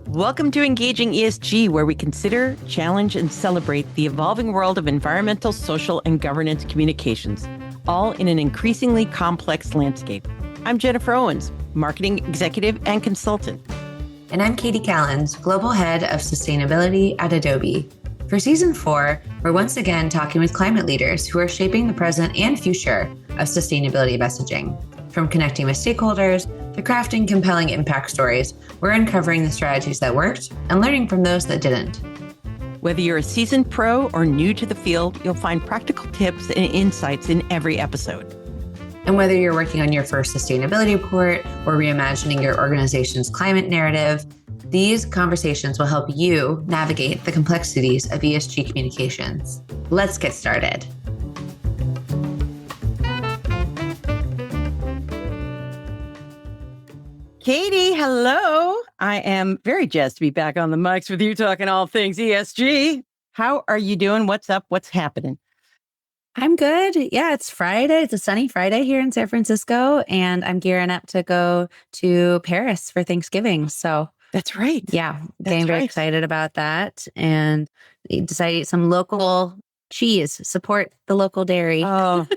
Welcome to Engaging ESG, where we consider, challenge, and celebrate the evolving world of environmental, social, and governance communications, all in an increasingly complex landscape. I'm Jennifer Owens, marketing executive and consultant. And I'm Katie Callens, Global Head of Sustainability at Adobe. For Season 4, we're once again talking with climate leaders who are shaping the present and future of sustainability messaging. From connecting with stakeholders to crafting compelling impact stories, we're uncovering the strategies that worked and learning from those that didn't. Whether you're a seasoned pro or new to the field, you'll find practical tips and insights in every episode. And whether you're working on your first sustainability report or reimagining your organization's climate narrative, these conversations will help you navigate the complexities of ESG communications. Let's get started. Katie, hello. I am very jazzed to be back on the mics with you talking all things ESG. How are you doing? What's up? What's happening? I'm good. Yeah, it's Friday. It's a sunny Friday here in San Francisco, and I'm gearing up to go to Paris for Thanksgiving. So that's right. Yeah, getting very excited about that, and decided to eat some local cheese. Support the local dairy. Oh,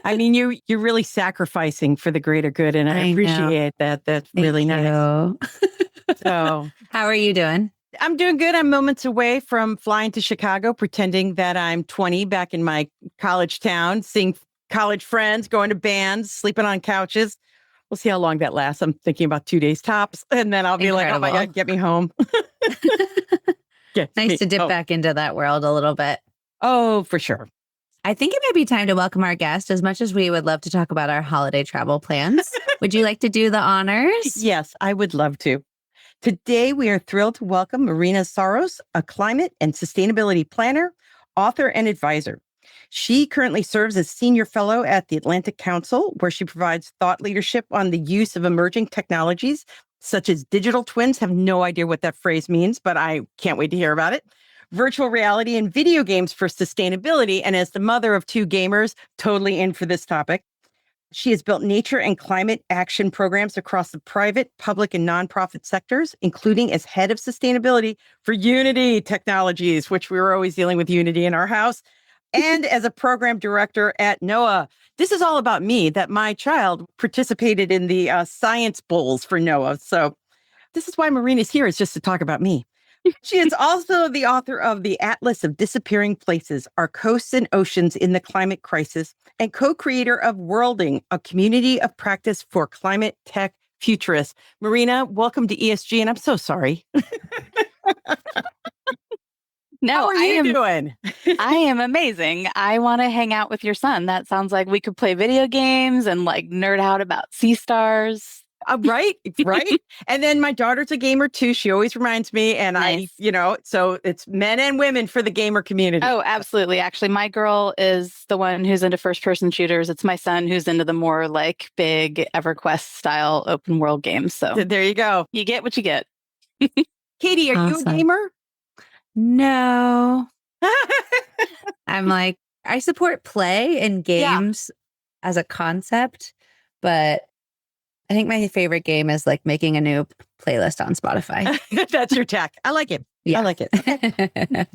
I mean, you're really sacrificing for the greater good, and I appreciate that. That's really nice. So, how are you doing? I'm doing good. I'm moments away from flying to Chicago, pretending that I'm 20 back in my college town, seeing college friends, going to bands, sleeping on couches. We'll see how long that lasts. I'm thinking about 2 days tops, and then I'll be like, oh my God, get me home. Nice to dip back into that world a little bit. Oh, for sure. I think it might be time to welcome our guest. As much as we would love to talk about our holiday travel plans, would you like to do the honors? Yes, I would love to. Today, we are thrilled to welcome Marina Psaros, a climate and sustainability planner, author, and advisor. She currently serves as senior fellow at the Atlantic Council, where she provides thought leadership on the use of emerging technologies, such as digital twins. Have no idea what that phrase means, but I can't wait to hear about it. Virtual reality and video games for sustainability. And as the mother of 2 gamers, totally in for this topic. She has built nature and climate action programs across the private, public, and nonprofit sectors, including as head of sustainability for Unity Technologies, which we were always dealing with Unity in our house, and as a program director at NOAA. This is all about me, that my child participated in the science bowls for NOAA. So this is why Marina's here, is just to talk about me. She is also the author of The Atlas of Disappearing Places, Our Coasts and Oceans in the Climate Crisis, and co-creator of Worlding, a community of practice for climate tech futurists. Marina, welcome to ESG, and I'm so sorry. No, how are you doing? I am amazing. I want to hang out with your son. That sounds like we could play video games and like nerd out about sea stars. Right. And then my daughter's a gamer too. She always reminds me, and nice. So it's men and women for the gamer community. Oh, absolutely. Actually, my girl is the one who's into first-person shooters. It's my son who's into the more like big EverQuest style open world games. So there you go. You get what you get. Katie, are you a gamer? No. I'm like, I support play and games as a concept, but I think my favorite game is like making a new playlist on Spotify. That's your tech. I like it. Yeah. I like it. Okay.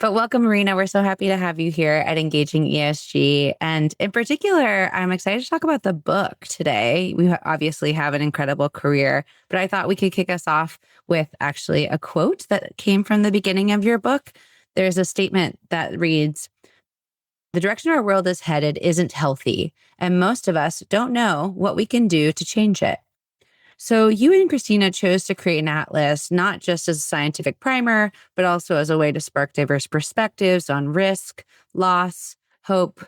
But welcome, Marina. We're so happy to have you here at Engaging ESG. And in particular, I'm excited to talk about the book today. We obviously have an incredible career, but I thought we could kick us off with actually a quote that came from the beginning of your book. There's a statement that reads, "The direction our world is headed isn't healthy, and most of us don't know what we can do to change it." So you and Christina chose to create an atlas, not just as a scientific primer, but also as a way to spark diverse perspectives on risk, loss, hope.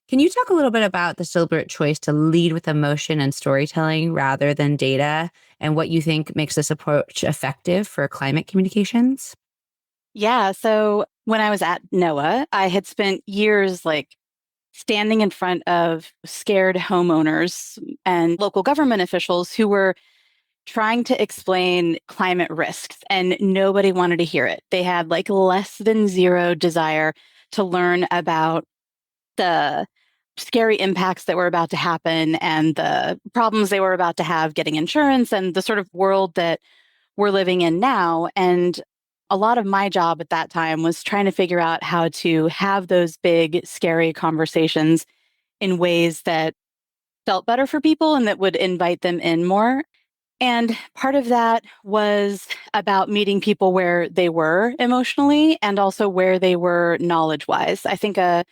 Can you talk a little bit about the deliberate choice to lead with emotion and storytelling rather than data, and what you think makes this approach effective for climate communications? Yeah. So when I was at NOAA, I had spent years standing in front of scared homeowners and local government officials who were trying to explain climate risks, and nobody wanted to hear it. They had less than zero desire to learn about the scary impacts that were about to happen and the problems they were about to have getting insurance and the sort of world that we're living in now. And a lot of my job at that time was trying to figure out how to have those big, scary conversations in ways that felt better for people and that would invite them in more. And part of that was about meeting people where they were emotionally and also where they were knowledge wise. I think a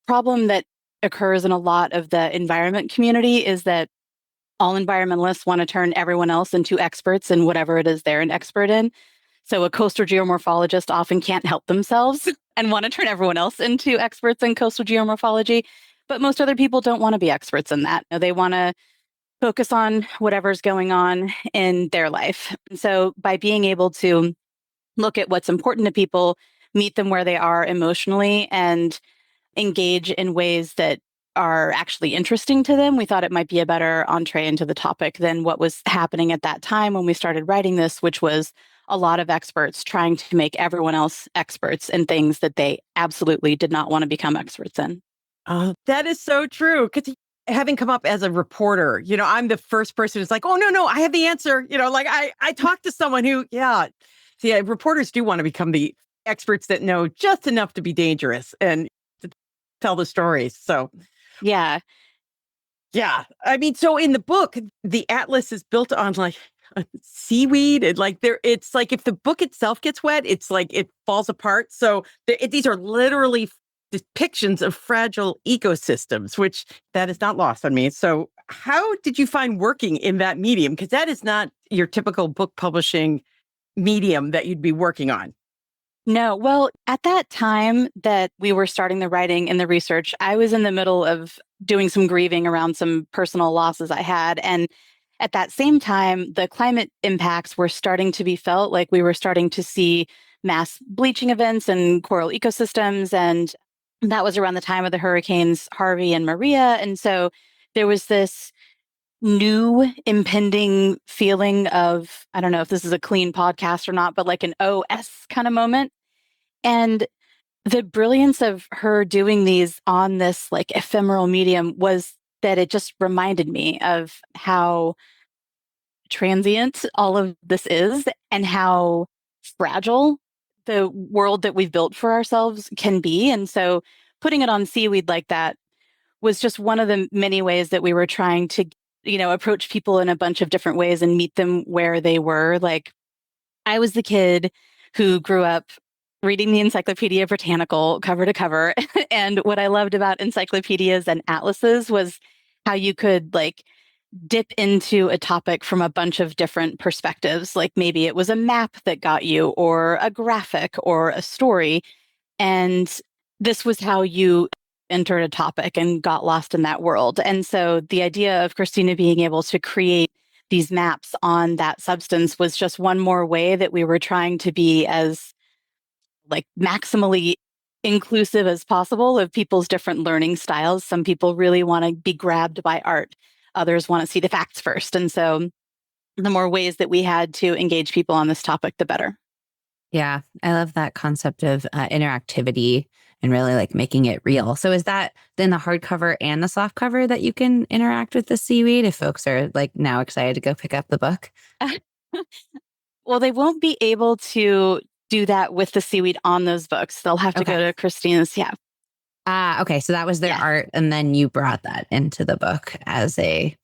problem that occurs in a lot of the environment community is that all environmentalists want to turn everyone else into experts in whatever it is they're an expert in. So a coastal geomorphologist often can't help themselves and want to turn everyone else into experts in coastal geomorphology. But most other people don't want to be experts in that. They want to focus on whatever's going on in their life. And so by being able to look at what's important to people, meet them where they are emotionally, and engage in ways that are actually interesting to them, we thought it might be a better entree into the topic than what was happening at that time when we started writing this, which was a lot of experts trying to make everyone else experts in things that they absolutely did not want to become experts in. That is so true. Because having come up as a reporter, I'm the first person who's like, oh, no, I have the answer. I talked to someone who, reporters do want to become the experts that know just enough to be dangerous and to tell the stories. So, yeah. Yeah. I mean, so in the book, the atlas is built on like seaweed and it's like if the book itself gets wet, it's like it falls apart. So these are literally depictions of fragile ecosystems, which that is not lost on me. So how did you find working in that medium? Because that is not your typical book publishing medium that you'd be working on. No, well, at that time that we were starting the writing and the research, I was in the middle of doing some grieving around some personal losses I had. And at that same time, the climate impacts were starting to be felt. Like we were starting to see mass bleaching events and coral ecosystems. And that was around the time of the hurricanes Harvey and Maria. And so there was this new impending feeling of, I don't know if this is a clean podcast or not, but like an OS kind of moment. And the brilliance of her doing these on this like ephemeral medium was that it just reminded me of how transient all of this is and how fragile the world that we've built for ourselves can be. And so putting it on seaweed like that was just one of the many ways that we were trying to, approach people in a bunch of different ways and meet them where they were. Like I was the kid who grew up reading the Encyclopedia Britannical cover to cover. And what I loved about encyclopedias and atlases was how you could like dip into a topic from a bunch of different perspectives. Like maybe it was a map that got you, or a graphic, or a story. And this was how you entered a topic and got lost in that world. And so the idea of Christina being able to create these maps on that substance was just one more way that we were trying to be as like maximally inclusive as possible of people's different learning styles. Some people really want to be grabbed by art. Others want to see the facts first. And so the more ways that we had to engage people on this topic, the better. Yeah, I love that concept of interactivity and really like making it real. So is that then the hardcover and the softcover that you can interact with the seaweed if folks are like now excited to go pick up the book? Well, they won't be able to do that with the seaweed on those books. They'll have to go to Christina's. Yeah. Okay. So that was their art. And then you brought that into the book as a.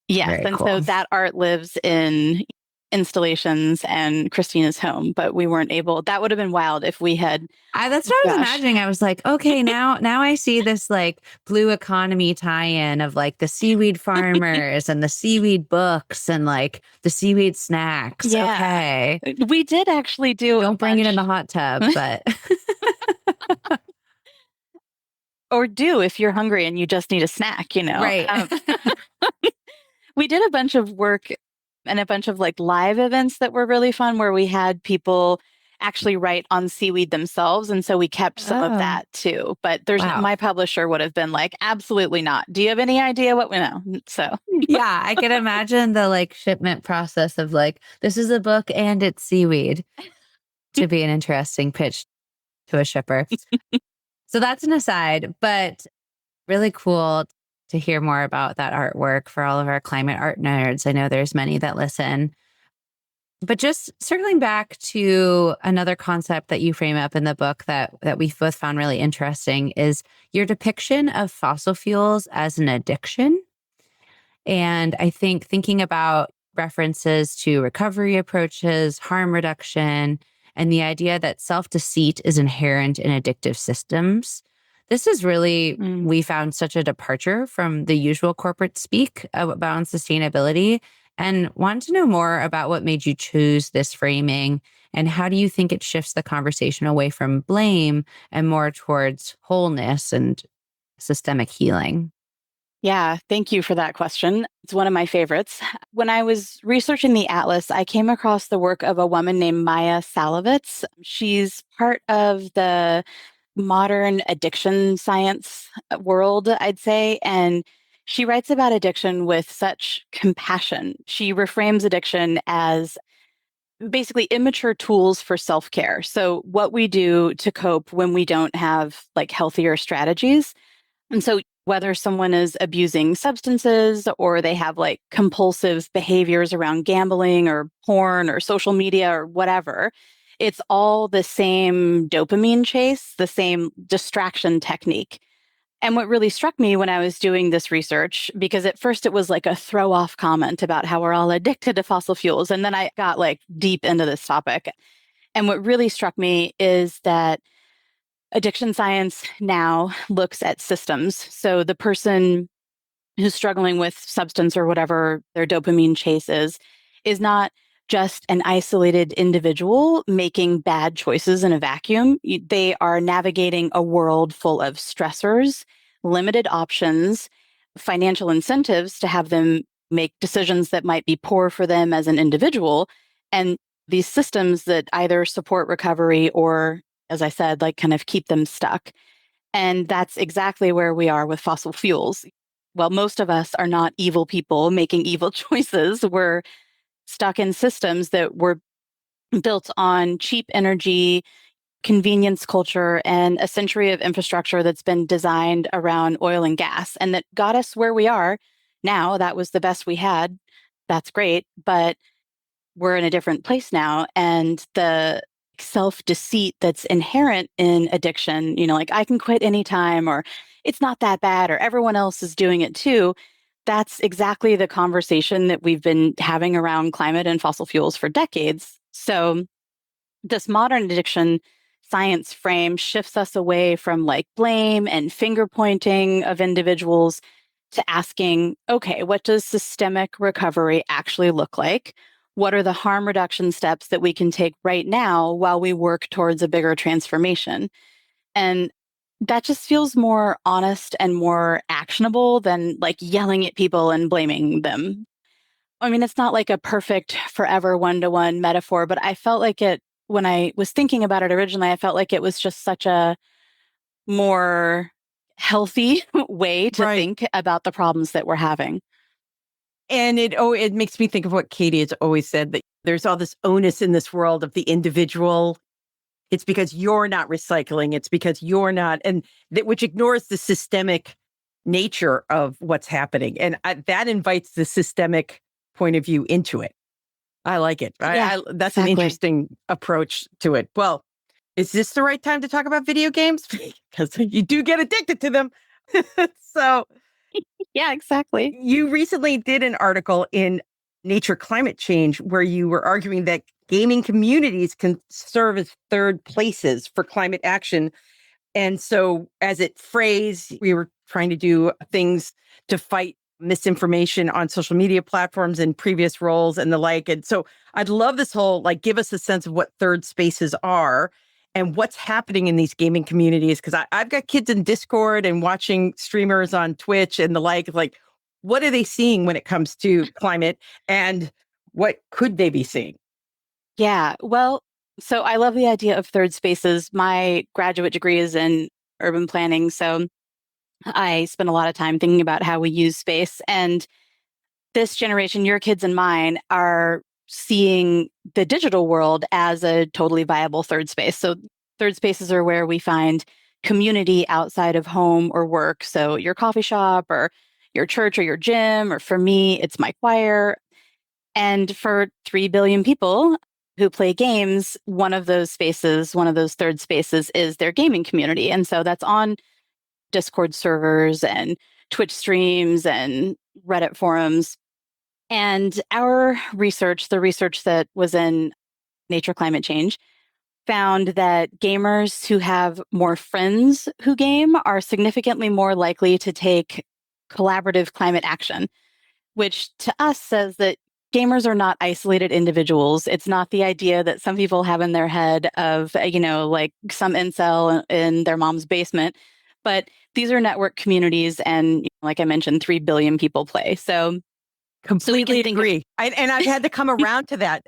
Yes. And cool. So that art lives in installations and Christina's home, but we weren't able, that would have been wild if we had. That's what I was imagining. I was like, okay, now I see this like blue economy tie-in of like the seaweed farmers and the seaweed books and like the seaweed snacks. Yeah. Okay. We did actually do. Don't bring it in the hot tub, but. Or do if you're hungry and you just need a snack, Right. We did a bunch of work and a bunch of like live events that were really fun where we had people actually write on seaweed themselves. And so we kept some of that too. But my publisher would have been like, absolutely not. Do you have any idea what we know? So yeah, I can imagine the like shipment process of like, this is a book and it's seaweed to be an interesting pitch to a shipper. So that's an aside, but Really cool to hear more about that artwork for all of our climate art nerds. I know there's many that listen. But just circling back to another concept that you frame up in the book that we both found really interesting is your depiction of fossil fuels as an addiction. And I think thinking about references to recovery approaches, harm reduction, and the idea that self-deceit is inherent in addictive systems. This is really, we found such a departure from the usual corporate speak about sustainability, and want to know more about what made you choose this framing and how do you think it shifts the conversation away from blame and more towards wholeness and systemic healing. Yeah, thank you for that question. It's one of my favorites. When I was researching the Atlas, I came across the work of a woman named Maya Salovitz. She's part of the modern addiction science world, I'd say. And she writes about addiction with such compassion. She reframes addiction as basically immature tools for self-care. So what we do to cope when we don't have like healthier strategies. And so whether someone is abusing substances or they have like compulsive behaviors around gambling or porn or social media or whatever, it's all the same dopamine chase, the same distraction technique. And what really struck me when I was doing this research, because at first it was like a throw off comment about how we're all addicted to fossil fuels. And then I got like deep into this topic. And what really struck me is that addiction science now looks at systems. So the person who's struggling with substance or whatever their dopamine chase is not just an isolated individual making bad choices in a vacuum. They are navigating a world full of stressors, limited options, financial incentives to have them make decisions that might be poor for them as an individual. And these systems that either support recovery or, as I said, like kind of keep them stuck. And that's exactly where we are with fossil fuels. Well, most of us are not evil people making evil choices. We're stuck in systems that were built on cheap energy, convenience culture, and a century of infrastructure that's been designed around oil and gas and that got us where we are now. That was the best we had. That's great. But we're in a different place now. And the self deceit that's inherent in addiction, like I can quit anytime, or it's not that bad, or everyone else is doing it too. That's exactly the conversation that we've been having around climate and fossil fuels for decades. So, this modern addiction science frame shifts us away from like blame and finger pointing of individuals to asking, okay, what does systemic recovery actually look like? What are the harm reduction steps that we can take right now while we work towards a bigger transformation? And that just feels more honest and more actionable than like yelling at people and blaming them. I mean, it's not like a perfect forever one-to-one metaphor, but I felt like it when I was thinking about it originally, I felt like it was just such a more healthy way to Right. think about the problems that we're having. And it makes me think of what Katie has always said, that there's all this onus in this world of the individual. It's because you're not recycling. It's because you're not, and that which ignores the systemic nature of what's happening. And that invites the systemic point of view into it. I like it. Yeah, That's an exactly. interesting approach to it. Well, is this the right time to talk about video games? Because you do get addicted to them. So Yeah, exactly. you recently did an article in Nature Climate Change where you were arguing that gaming communities can serve as third places for climate action. And so, as it phrased, we were trying to do things to fight misinformation on social media platforms in previous roles and the like. And so, I'd love this whole give us a sense of what third spaces are and what's happening in these gaming communities. Because I've got kids in Discord and watching streamers on Twitch and the like. Like, what are they seeing when it comes to climate, and what could they be seeing? Yeah. Well, so I love the idea of third spaces. My graduate degree is in urban planning. So I spend a lot of time thinking about how we use space. And this generation, your kids and mine, are seeing the digital world as a totally viable third space. So third spaces are where we find community outside of home or work. So your coffee shop or your church or your gym, or for me, it's my choir. And for 3 billion people who play games, one of those spaces, one of those third spaces is their gaming community. And so that's on Discord servers and Twitch streams and Reddit forums. And our research, the research that was in Nature Climate Change, found that gamers who have more friends who game are significantly more likely to take collaborative climate action, which to us says that gamers are not isolated individuals. It's not the idea that some people have in their head of, like some incel in their mom's basement, but these are network communities. And like I mentioned, 3 billion people play. So Completely agree. And I've had to come around to that,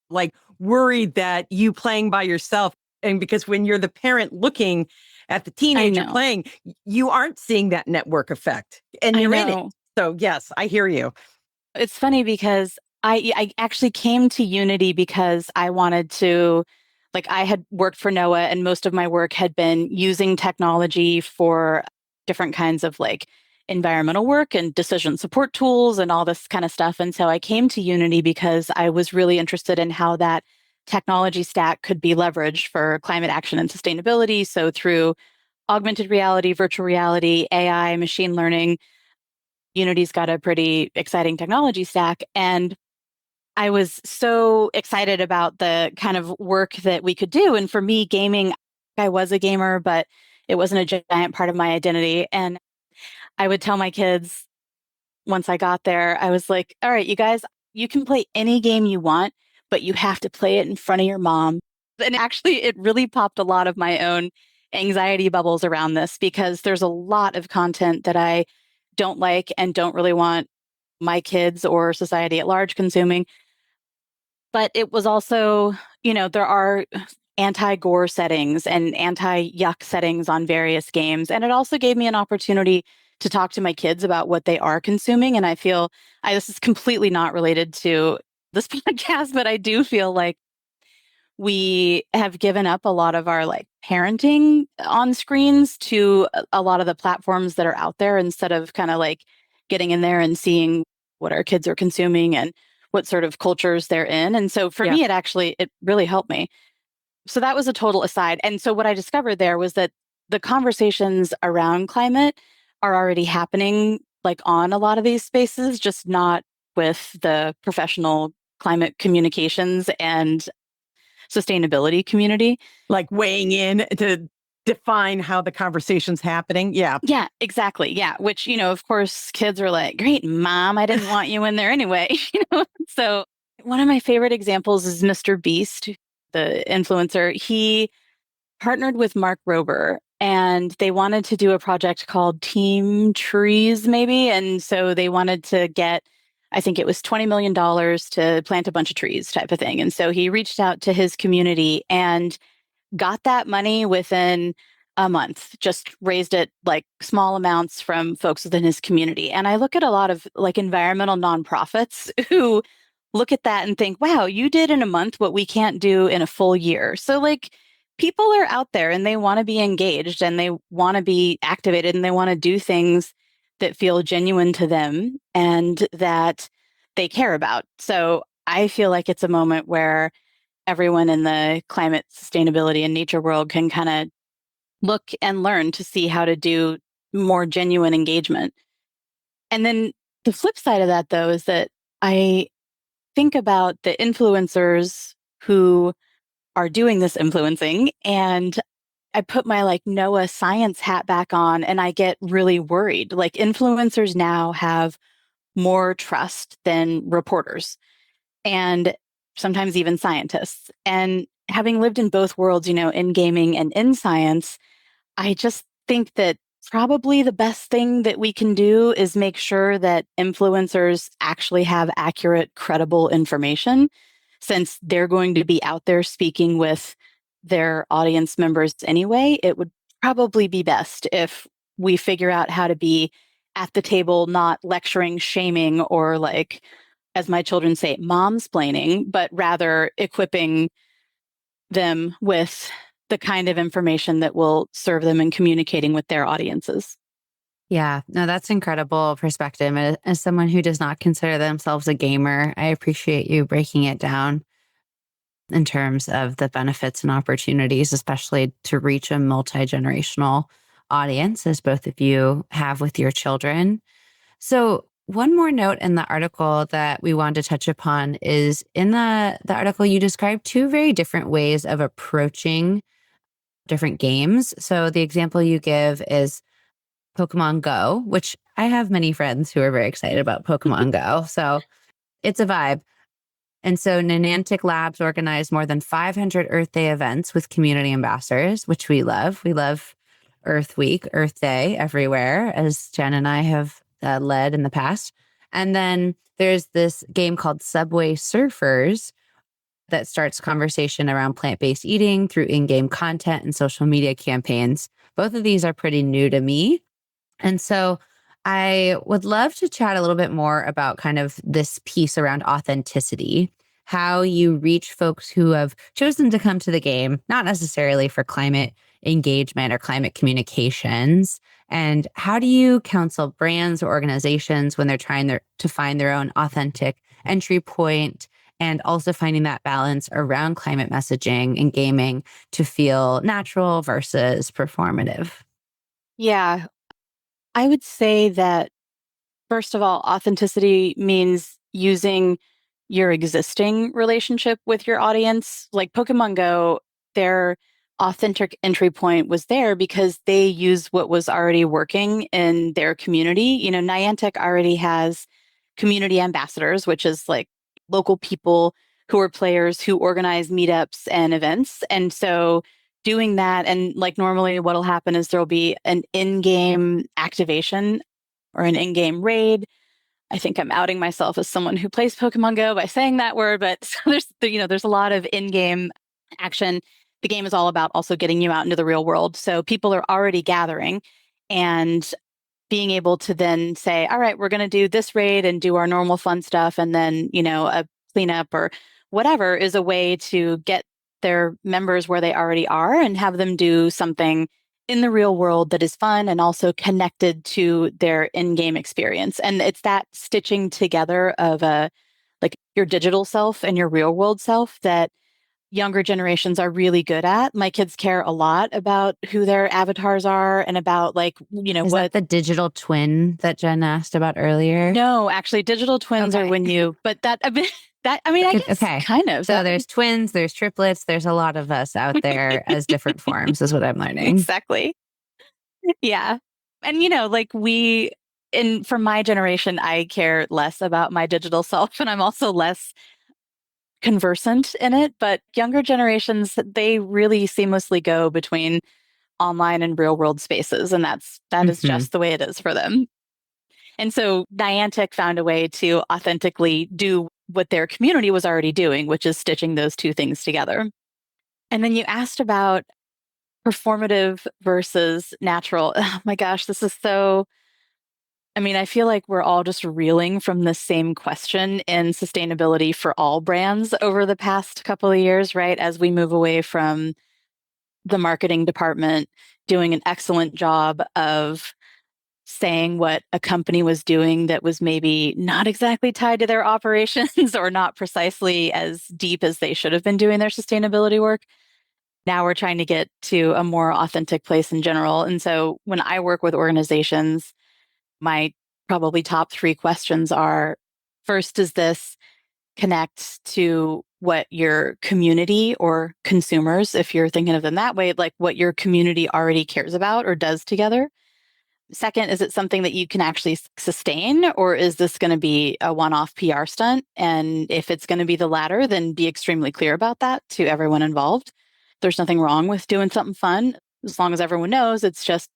like worried that you playing by yourself. And because when you're the parent looking at the teenager playing, you aren't seeing that network effect and you're in it. So yes, I hear you. It's funny because I actually came to Unity because I wanted to, like, I had worked for NOAA and most of my work had been using technology for different kinds of like environmental work and decision support tools and all this kind of stuff. And so I came to Unity because I was really interested in how that technology stack could be leveraged for climate action and sustainability. So through augmented reality, virtual reality, AI, machine learning, Unity's got a pretty exciting technology stack. And I was so excited about the kind of work that we could do. And for me, gaming, I was a gamer, but it wasn't a giant part of my identity. And I would tell my kids once I got there, I was like, all right, you guys, you can play any game you want, but you have to play it in front of your mom. And actually, it really popped a lot of my own anxiety bubbles around this because there's a lot of content that I don't like and don't really want my kids or society at large consuming. But it was also, there are anti-gore settings and anti-yuck settings on various games. And it also gave me an opportunity to talk to my kids about what they are consuming. And I feel this is completely not related to this podcast, but I do feel like we have given up a lot of our like parenting on screens to a lot of the platforms that are out there instead of kind of like getting in there and seeing what our kids are consuming and what sort of cultures they're in. And so for me, it really helped me. So that was a total aside. And so what I discovered there was that the conversations around climate are already happening like on a lot of these spaces, just not with the professional climate communications and sustainability community. Like weighing in to define how the conversation's happening. Yeah. Yeah, exactly. Yeah. Which, of course, kids are like, great, mom, I didn't want you in there anyway. So one of my favorite examples is Mr. Beast, the influencer. He partnered with Mark Rober and they wanted to do a project called Team Trees, maybe. And so they wanted to get, I think it was $20 million to plant a bunch of trees type of thing. And so he reached out to his community and got that money within a month, just raised it like small amounts from folks within his community. And I look at a lot of like environmental nonprofits who look at that and think, wow, you did in a month what we can't do in a full year. So like people are out there and they want to be engaged and they want to be activated and they want to do things that feel genuine to them and that they care about. So I feel like it's a moment where everyone in the climate sustainability and nature world can kind of look and learn to see how to do more genuine engagement. And then the flip side of that, though, is that I think about the influencers who are doing this influencing and I put my like NOAA science hat back on and I get really worried. Like influencers now have more trust than reporters and sometimes even scientists. And having lived in both worlds, in gaming and in science, I just think that probably the best thing that we can do is make sure that influencers actually have accurate, credible information, since they're going to be out there speaking with their audience members anyway. It would probably be best if we figure out how to be at the table, not lecturing, shaming, or like, as my children say, momsplaining, but rather equipping them with the kind of information that will serve them in communicating with their audiences. Yeah, no, that's incredible perspective. As someone who does not consider themselves a gamer, I appreciate you breaking it down in terms of the benefits and opportunities, especially to reach a multi-generational audience, as both of you have with your children. So one more note in the article that we wanted to touch upon is in the article, you described two very different ways of approaching different games. So the example you give is Pokemon Go, which I have many friends who are very excited about Pokemon Go. So it's a vibe. And so Niantic Labs organized more than 500 Earth Day events with community ambassadors, which we love. We love Earth Week, Earth Day everywhere, as Jen and I have led in the past. And then there's this game called Subway Surfers that starts conversation around plant-based eating through in-game content and social media campaigns. Both of these are pretty new to me. And so I would love to chat a little bit more about kind of this piece around authenticity, how you reach folks who have chosen to come to the game, not necessarily for climate engagement or climate communications. And how do you counsel brands or organizations when they're trying to find their own authentic entry point, and also finding that balance around climate messaging and gaming to feel natural versus performative? Yeah, I would say that, first of all, authenticity means using your existing relationship with your audience. Like Pokemon Go, their authentic entry point was there because they use what was already working in their community. Niantic already has community ambassadors, which is like local people who are players who organize meetups and events. And so doing that, and like normally what'll happen is there'll be an in-game activation or an in-game raid. I think I'm outing myself as someone who plays Pokemon Go by saying that word, but there's a lot of in-game action. The game is all about also getting you out into the real world. So people are already gathering, and being able to then say, all right, we're going to do this raid and do our normal fun stuff, and then, a cleanup or whatever is a way to get their members where they already are and have them do something in the real world that is fun and also connected to their in-game experience. And it's that stitching together of like your digital self and your real world self that younger generations are really good at. My kids care a lot about who their avatars are and about Is that the digital twin that Jen asked about earlier? No, actually digital twins are when but that a bit I guess okay. kind of. So there's twins, there's triplets, there's a lot of us out there as different forms is what I'm learning. Exactly. Yeah. And for my generation, I care less about my digital self, and I'm also less conversant in it. But younger generations, they really seamlessly go between online and real world spaces. And that is just the way it is for them. And so Niantic found a way to authentically do what their community was already doing, which is stitching those two things together. And then you asked about performative versus natural. Oh my gosh, this is so. I feel like we're all just reeling from the same question in sustainability for all brands over the past couple of years, right? As we move away from the marketing department doing an excellent job of saying what a company was doing that was maybe not exactly tied to their operations or not precisely as deep as they should have been doing their sustainability work. Now we're trying to get to a more authentic place in general. And so when I work with organizations, my probably top three questions are, first, does this connect to what your community or consumers, if you're thinking of them that way, like what your community already cares about or does together? Second, is it something that you can actually sustain, or is this going to be a one-off PR stunt? And if it's going to be the latter, then be extremely clear about that to everyone involved. There's nothing wrong with doing something fun, as long as everyone knows it's just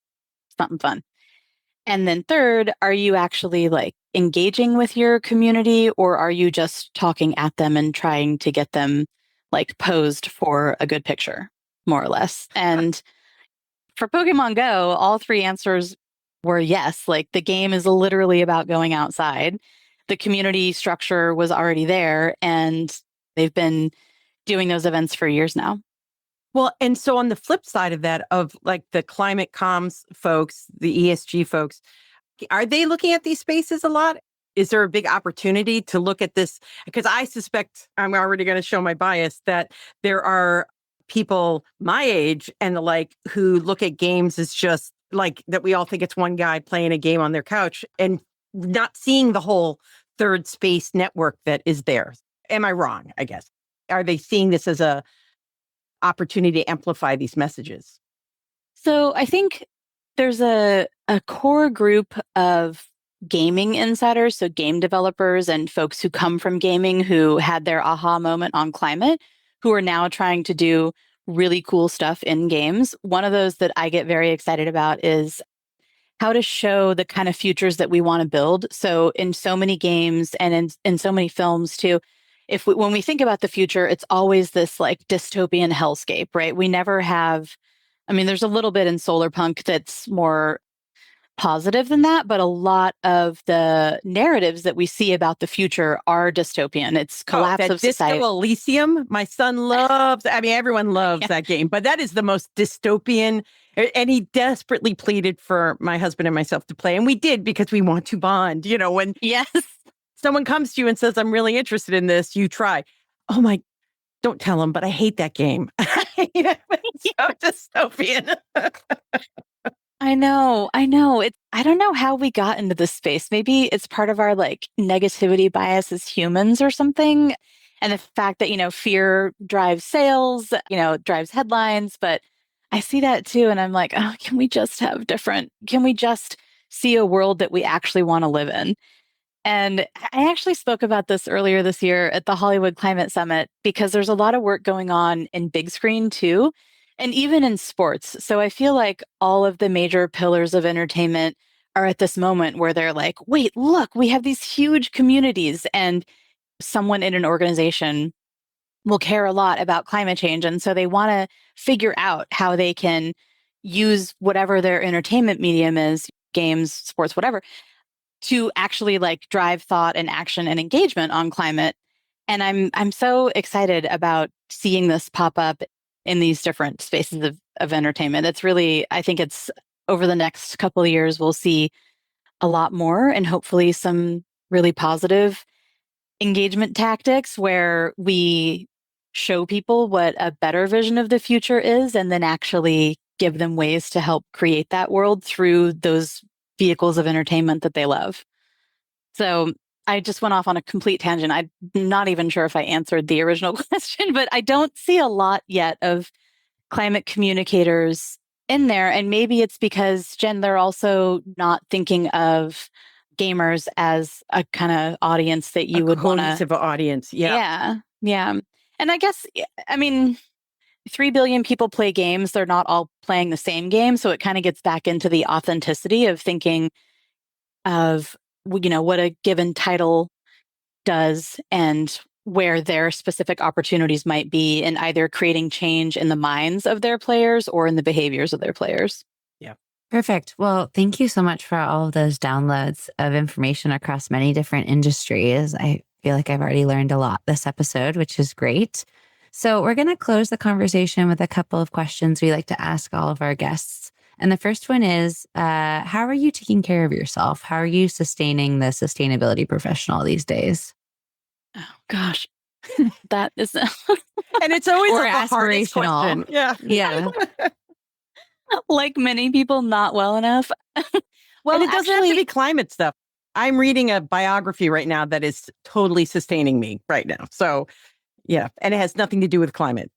something fun. And then third, are you actually engaging with your community, or are you just talking at them and trying to get them posed for a good picture, more or less? And for Pokemon Go, all three answers were yes. The game is literally about going outside. The community structure was already there, and they've been doing those events for years now. Well, and so on the flip side of that, of like the climate comms folks, the ESG folks, are they looking at these spaces a lot? Is there a big opportunity to look at this? Because I suspect, I'm already going to show my bias, that there are people my age and the like who look at games as just like that we all think it's one guy playing a game on their couch and not seeing the whole third space network that is there. Am I wrong, I guess? Are they seeing this as a opportunity to amplify these messages? So I think there's a core group of gaming insiders, so game developers and folks who come from gaming who had their aha moment on climate, who are now trying to do really cool stuff in games. One of those that I get very excited about is how to show the kind of futures that we want to build. So in so many games and in so many films too, when we think about the future, it's always this like dystopian hellscape, right? We never have, I mean, there's a little bit in solar punk that's more positive than that, but a lot of the narratives that we see about the future are dystopian. It's collapse that of society. Disco Elysium, my son loves. I mean, everyone loves that game, but that is the most dystopian. And he desperately pleaded for my husband and myself to play, and we did because we want to bond. You know, when Yes. someone comes to you and says, "I'm really interested in this," you try. Oh my! Don't tell him, but I hate that game. It's so dystopian. I know. I don't know how we got into this space. Maybe it's part of our like negativity bias as humans or something. And the fact that, fear drives sales, drives headlines. But I see that too. And I'm like, oh, can we just see a world that we actually want to live in? And I actually spoke about this earlier this year at the Hollywood Climate Summit because there's a lot of work going on in big screen too, and even in sports. So I feel like all of the major pillars of entertainment are at this moment where they're like, wait, look, we have these huge communities, and someone in an organization will care a lot about climate change. And so they want to figure out how they can use whatever their entertainment medium is, games, sports, whatever, to actually like drive thought and action and engagement on climate. And I'm so excited about seeing this pop up in these different spaces of entertainment. It's really, I think it's over the next couple of years, we'll see a lot more and hopefully some really positive engagement tactics where we show people what a better vision of the future is and then actually give them ways to help create that world through those vehicles of entertainment that they love. So I just went off on a complete tangent. I'm not even sure if I answered the original question, but I don't see a lot yet of climate communicators in there. And maybe it's because, Jen, they're also not thinking of gamers as a kind of audience that you would want to. Cohesive audience. Yeah. Yeah. Yeah. And I guess, I mean, 3 billion people play games. They're not all playing the same game. So it kind of gets back into the authenticity of thinking of, what a given title does and where their specific opportunities might be in either creating change in the minds of their players or in the behaviors of their players. Yeah. Perfect. Well, thank you so much for all of those downloads of information across many different industries. I feel like I've already learned a lot this episode, which is great. So we're going to close the conversation with a couple of questions we like to ask all of our guests. And the first one is, how are you taking care of yourself? How are you sustaining the sustainability professional these days? Oh, gosh. That is. And it's always Or the hardest aspirational. question. Yeah. Yeah. Like many people, not well enough. Well, And it doesn't have to be climate stuff. I'm reading a biography right now that is totally sustaining me right now. So, yeah. And it has nothing to do with climate.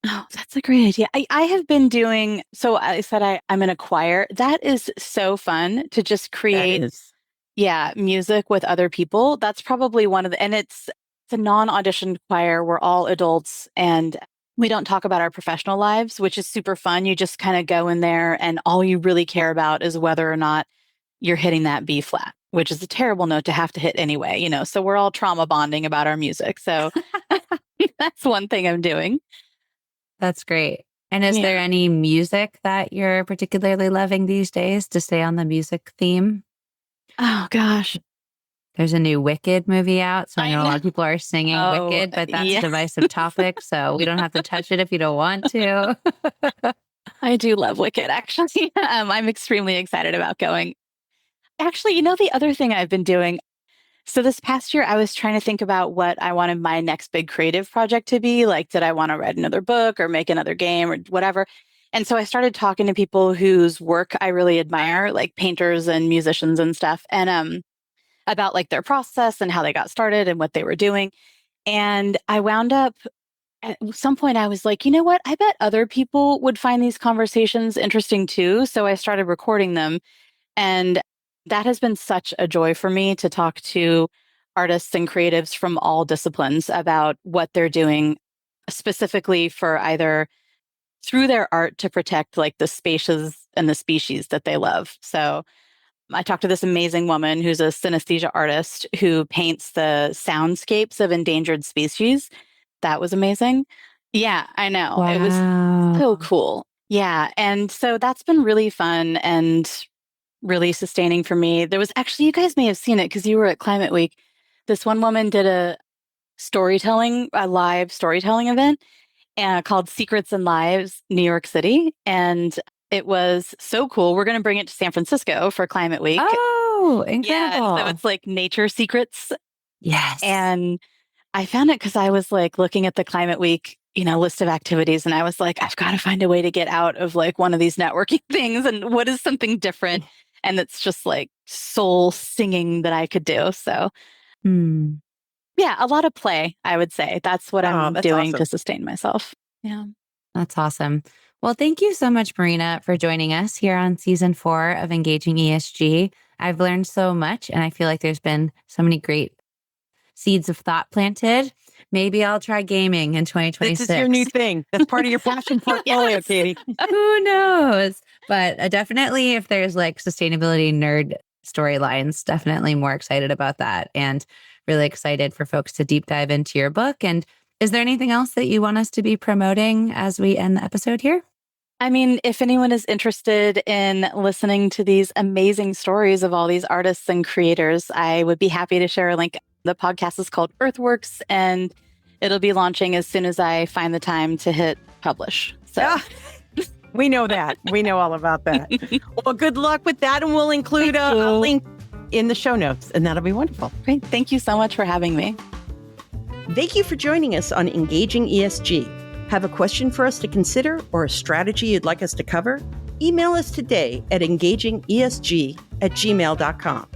Oh, that's a great idea. I have been doing, so I said I'm in a choir. That is so fun to just That create, is. music with other people. That's probably one of the, and it's a non-auditioned choir. We're all adults and we don't talk about our professional lives, which is super fun. You just kind of go in there and all you really care about is whether or not you're hitting that B flat, which is a terrible note to have to hit anyway, so we're all trauma bonding about our music. So that's one thing I'm doing. That's great. And is there any music that you're particularly loving these days to stay on the music theme? Oh, gosh. There's a new Wicked movie out. So I know a lot of people are singing Oh, Wicked, but that's yeah. a divisive topic. So we don't have to touch it if you don't want to. I do love Wicked, actually. I'm extremely excited about going. Actually, the other thing I've been doing. So this past year, I was trying to think about what I wanted my next big creative project to be. Like, did I want to write another book or make another game or whatever? And so I started talking to people whose work I really admire, like painters and musicians and stuff, and about like their process and how they got started and what they were doing. And I wound up at some point, I was like, you know what? I bet other people would find these conversations interesting too. So I started recording them. And that has been such a joy for me to talk to artists and creatives from all disciplines about what they're doing specifically for either through their art to protect like the spaces and the species that they love. So I talked to this amazing woman who's a synesthesia artist who paints the soundscapes of endangered species. That was amazing. Yeah, I know. It was so Wow. cool. Yeah. And so that's been really fun and really sustaining for me. There was actually, you guys may have seen it because you were at Climate Week. This one woman did a live storytelling event called Secrets and Lives, New York City. And it was so cool. We're going to bring it to San Francisco for Climate Week. Oh, Yeah. incredible. So it's like nature secrets. Yes. And I found it because I was like looking at the Climate Week, list of activities. And I was like, I've got to find a way to get out of like one of these networking things. And what is something different? And it's just like soul singing that I could do. So Hmm. yeah, a lot of play, I would say. That's what I'm That's doing awesome. to sustain myself. Yeah. That's awesome. Well, thank you so much, Marina, for joining us here on season 4 of Engaging ESG. I've learned so much, and I feel like there's been so many great seeds of thought planted. Maybe I'll try gaming in 2026. This is your new thing. That's part of your passion portfolio, Yes. Katie. Who knows? But definitely, if there's like sustainability nerd storylines, definitely more excited about that and really excited for folks to deep dive into your book. And is there anything else that you want us to be promoting as we end the episode here? I mean, if anyone is interested in listening to these amazing stories of all these artists and creators, I would be happy to share a link. The podcast is called Earthworks, and it'll be launching as soon as I find the time to hit publish. So We know that. We know all about that. Well, good luck with that. And we'll include a link in the show notes, and that'll be wonderful. Great. Thank you so much for having me. Thank you for joining us on Engaging ESG. Have a question for us to consider or a strategy you'd like us to cover? Email us today at engagingesg@gmail.com.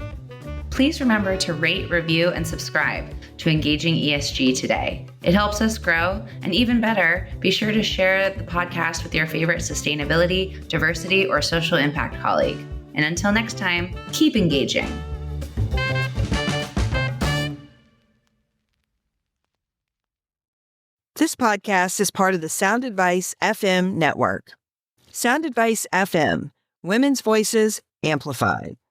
Please remember to rate, review, and subscribe to Engaging ESG today. It helps us grow, and even better, be sure to share the podcast with your favorite sustainability, diversity, or social impact colleague. And until next time, keep engaging. This podcast is part of the Sound Advice FM network. Sound Advice FM, women's voices amplified.